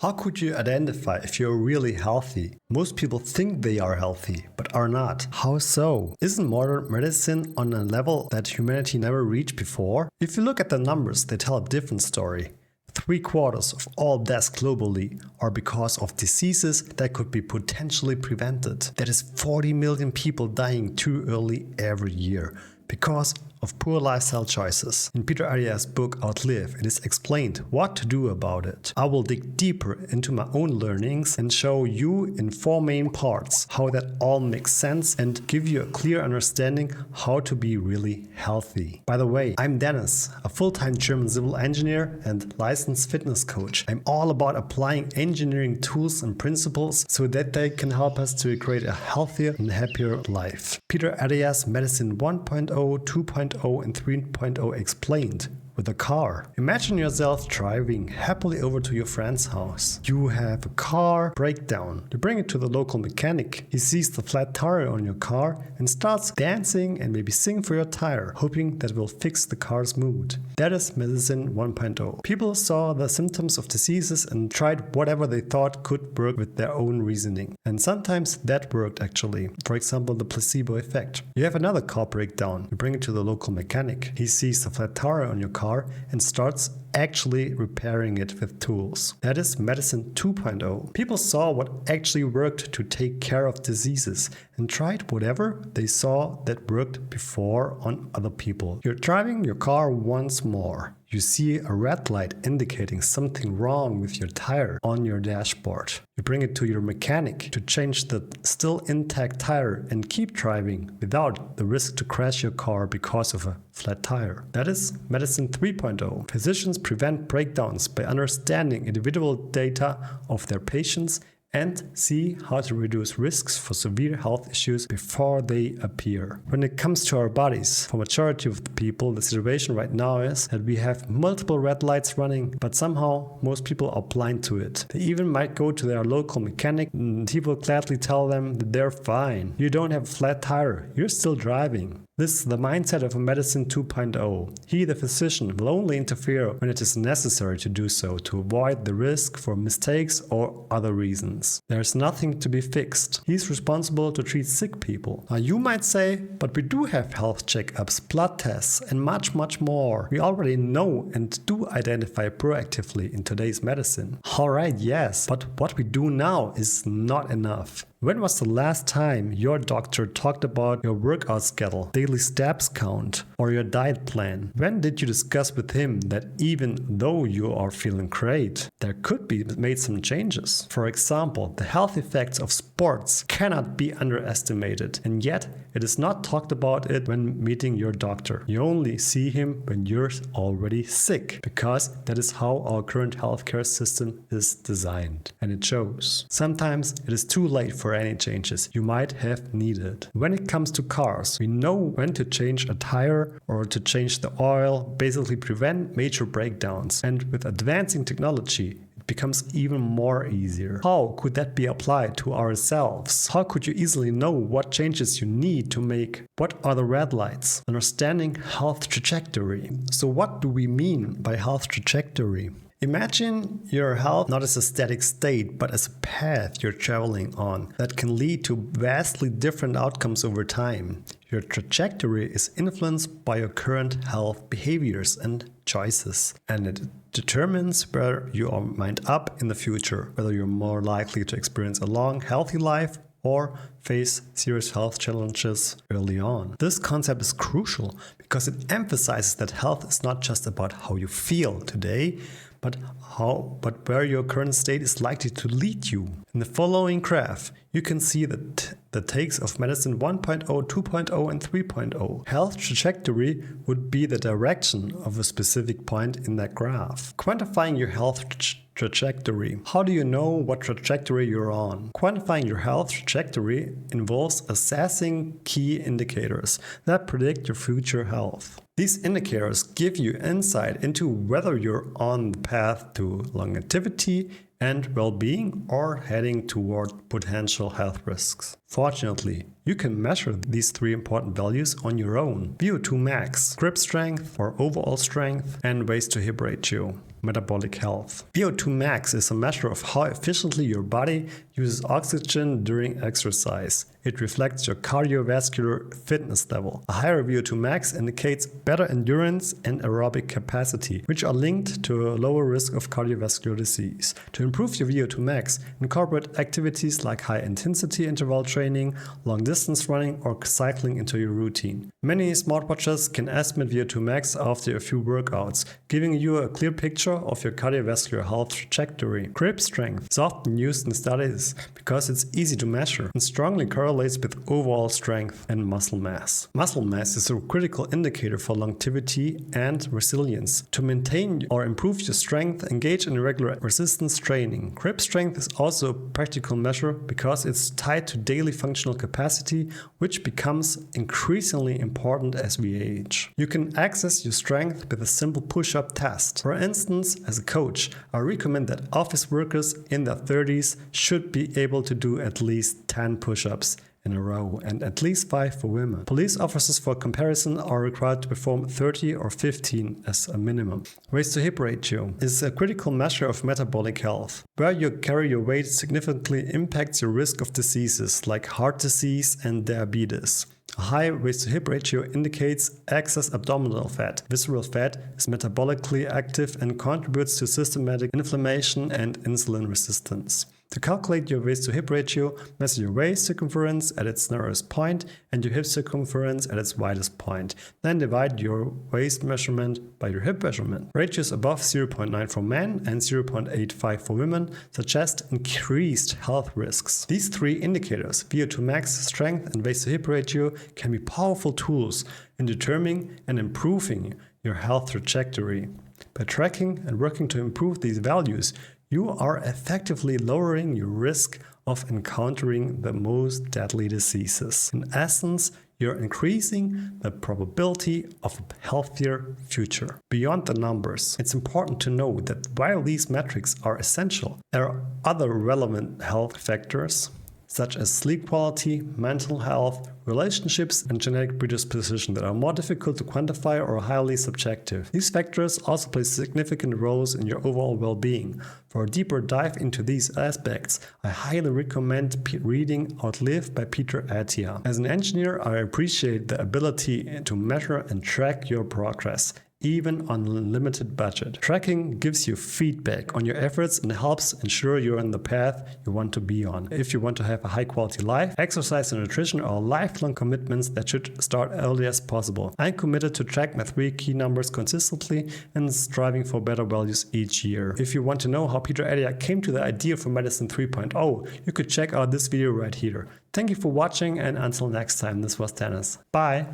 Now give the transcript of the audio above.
How could you identify if you're really healthy? Most people think they are healthy, but are not. How so? Isn't modern medicine on a level that humanity never reached before? If you look at the numbers, they tell a different story. 3/4 of all deaths globally are because of diseases that could be potentially prevented. That is 40 million people dying too early every year because of poor lifestyle choices. In Peter Attia's book Outlive, it is explained what to do about it. I will dig deeper into my own learnings and show you in 4 main parts how that all makes sense and give you a clear understanding how to be really healthy. By the way, I'm Dennis, a full-time German civil engineer and licensed fitness coach. I'm all about applying engineering tools and principles so that they can help us to create a healthier and happier life. Peter Attia's Medicine 1.0, 2.0 and 3.0 explained with a car. Imagine yourself driving happily over to your friend's house. You have a car breakdown. You bring it to the local mechanic. He sees the flat tire on your car and starts dancing and maybe sing for your tire, hoping that will fix the car's mood. That is Medicine 1.0. People saw the symptoms of diseases and tried whatever they thought could work with their own reasoning. And sometimes that worked actually. For example, the placebo effect. You have another car breakdown. You bring it to the local mechanic. He sees the flat tire on your car and starts actually repairing it with tools. That is Medicine 2.0. People saw what actually worked to take care of diseases and tried whatever they saw that worked before on other people. You're driving your car once more. You see a red light indicating something wrong with your tire on your dashboard. You bring it to your mechanic to change the still intact tire and keep driving without the risk to crash your car because of a flat tire. That is Medicine 3.0. Physicians prevent breakdowns by understanding individual data of their patients and see how to reduce risks for severe health issues before they appear. When it comes to our bodies, for majority of the people, the situation right now is that we have multiple red lights running, but somehow most people are blind to it. They even might go to their local mechanic and he will gladly tell them that they're fine. You don't have a flat tire, you're still driving. This is the mindset of a Medicine 2.0. He, the physician, will only interfere when it is necessary to do so to avoid the risk for mistakes or other reasons. There is nothing to be fixed. He's responsible to treat sick people. Now you might say, but we do have health checkups, blood tests and much more. We already know and do identify proactively in today's medicine. Alright, yes, but what we do now is not enough. When was the last time your doctor talked about your workout schedule, daily steps count, or your diet plan? When did you discuss with him that even though you are feeling great, there could be made some changes? For example, the health effects of sports cannot be underestimated, and yet it is not talked about it when meeting your doctor. You only see him when you're already sick, because that is how our current healthcare system is designed, and it shows. Sometimes it is too late for any changes you might have needed. When it comes to cars, we know when to change a tire or to change the oil, basically prevent major breakdowns. And with advancing technology, it becomes even more easier. How could that be applied to ourselves? How could you easily know what changes you need to make? What are the red lights? Understanding health trajectory. So what do we mean by health trajectory? Imagine your health not as a static state, but as a path you're traveling on that can lead to vastly different outcomes over time. Your trajectory is influenced by your current health behaviors and choices, and it determines where you might up in the future, whether you're more likely to experience a long, healthy life or face serious health challenges early on. This concept is crucial because it emphasizes that health is not just about how you feel today, but where your current state is likely to lead you. In the following graph, you can see the takes of Medicine 1.0, 2.0 and 3.0. Health trajectory would be the direction of a specific point in that graph. Quantifying your health trajectory. How do you know what trajectory you're on? Quantifying your health trajectory involves assessing key indicators that predict your future health. These indicators give you insight into whether you're on the path to longevity and well-being or heading toward potential health risks. Fortunately, You can measure these 3 important values on your own: VO2 max, grip strength or overall strength, and waist to hip ratio. Metabolic health. VO2 max is a measure of how efficiently your body uses oxygen during exercise. It reflects your cardiovascular fitness level. A higher VO2 max indicates better endurance and aerobic capacity, which are linked to a lower risk of cardiovascular disease. To improve your VO2 max, incorporate activities like high-intensity interval training, long-distance running, or cycling into your routine. Many smartwatches can estimate VO2 max after a few workouts, giving you a clear picture of your cardiovascular health trajectory. Grip strength is often used in studies because it's easy to measure and strongly correlates with overall strength and muscle mass. Muscle mass is a critical indicator for longevity and resilience. To maintain or improve your strength, engage in regular resistance training. Grip strength is also a practical measure because it's tied to daily functional capacity, which becomes increasingly important as we age. You can access your strength with a simple push-up test. For instance, as a coach, I recommend that office workers in their 30s should be able to do at least 10 push-ups in a row and at least 5 for women. Police officers, for comparison, are required to perform 30 or 15 as a minimum. Waist to hip ratio is a critical measure of metabolic health. Where you carry your weight significantly impacts your risk of diseases like heart disease and diabetes. A high waist-to-hip ratio indicates excess abdominal fat. Visceral fat is metabolically active and contributes to systematic inflammation and insulin resistance. To calculate your waist-to-hip ratio, measure your waist circumference at its narrowest point and your hip circumference at its widest point. Then divide your waist measurement by your hip measurement. Ratios above 0.9 for men and 0.85 for women suggest increased health risks. These 3 indicators, VO2 max, strength, and waist-to-hip ratio, can be powerful tools in determining and improving your health trajectory. By tracking and working to improve these values, you are effectively lowering your risk of encountering the most deadly diseases. In essence, you're increasing the probability of a healthier future. Beyond the numbers, it's important to know that while these metrics are essential, there are other relevant health factors such as sleep quality, mental health, relationships, and genetic predisposition that are more difficult to quantify or highly subjective. These factors also play significant roles in your overall well-being. For a deeper dive into these aspects, I highly recommend reading Outlive by Peter Attia. As an engineer, I appreciate the ability to measure and track your progress, even on a limited budget. Tracking gives you feedback on your efforts and helps ensure you're on the path you want to be on. If you want to have a high quality life, exercise and nutrition are lifelong commitments that should start early as possible. I'm committed to track my 3 key numbers consistently and striving for better values each year. If you want to know how Peter Attia came to the idea for Medicine 3.0, you could check out this video right here. Thank you for watching, and until next time, this was Dennis. Bye!